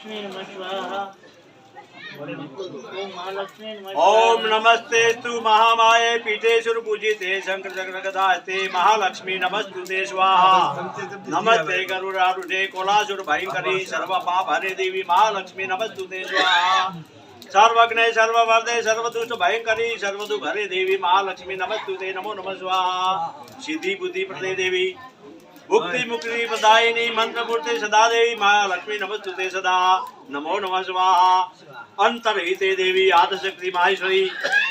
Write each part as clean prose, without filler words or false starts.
महालक्ष्मी नमः स्वाहा। ओम महालक्ष्मी नमः ओम नमस्ते तु महामाये पीठेश्वर पूजिते शंकर चक्र गदास्ते महालक्ष्मी नमस्तुते स्वाहा। नमस्ते गरुडारूढे कोलासुर भयंकरी सर्व पाप हरे देवी महालक्ष्मी नमस्तुते स्वाहा। सर्वज्ञ सर्ववर्धे सर्वदुष्ट भयंकरी सर्वदुख हरे देवी महालक्ष्मी नमस्तुते नमो नमः स्वाहा। सिद्धि बुद्धि प्रदे देवी मुक्ति मुक्ति प्रदायिनी मंत्र मूर्ति सदा देवी महालक्ष्मी नमस्तुते सदा नमो नमः स्वाहा। अंतरहिते देवी आदिशक्ति माहेश्वरी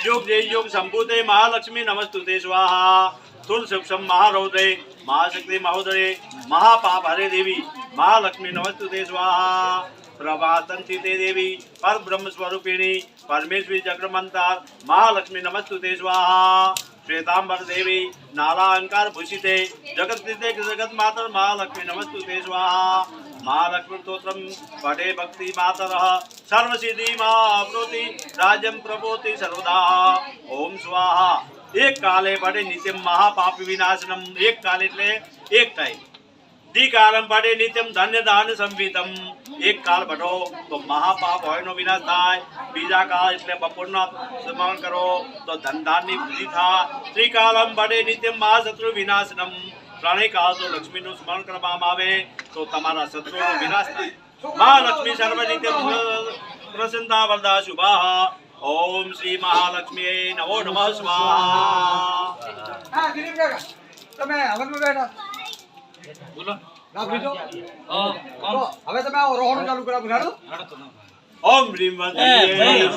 योग जय योग संभूते महालक्ष्मी नमस्तुते स्वाहा। तुल सूक्ष्म महारौद्रे महाशक्ति महोदरे महापाप हरे देवी महालक्ष्मी नमस्तुते स्वाहा। प्रभातंसिते देवी पर ब्रह्म स्वरूपिणी परमेश्वरी जगन्माता महालक्ष्मी नमस्तुते स्वाहा। श्वेतांबर देवी नालांकार भूषिते जगत्स्थिते जगत मातर महालक्ष्मी नमस्तुते स्वाहा। महालक्ष्मी स्तोत्रम पठे भक्ति मातरः सर्वसिद्धि महाप्नोति राज्यं प्रभोति सर्वदा। ओम स्वाहा। एक काले पठे नित्यम महापाप विनाशनम एक काल એટલે એક ટાઈમ द्विकालम पठे नित्यम धन्य दान संवितम एक काल पठो तो महापाप होयनो विनाश थाय। बीजा काल એટલે બપોરના સ્મરણ કરો તો ધન દાનની વૃદ્ધિ થાય। ત્રિકાલમ પઠે નિત્યમ મહાશત્રુ વિનાશનમ ત્રણેય કાળ તો લક્ષ્મીનું સ્મરણ કરવામાં આવે તો તમારા શત્રુનો વિનાશ થાય। મહાલક્ષ્મી સર્વ નિત્યમ પ્રસન્ના વરદા શુભા। ઓમ શ્રી મહાલક્ષ્મી નમો નમઃ સ્વાહા। હા દિલીપ કાકા તમે હવનમાં બેઠા બોલો ના બીજો હવે તમે આ રોહણ ચાલુ કરા બગાડો ઓમ રીમ વંદે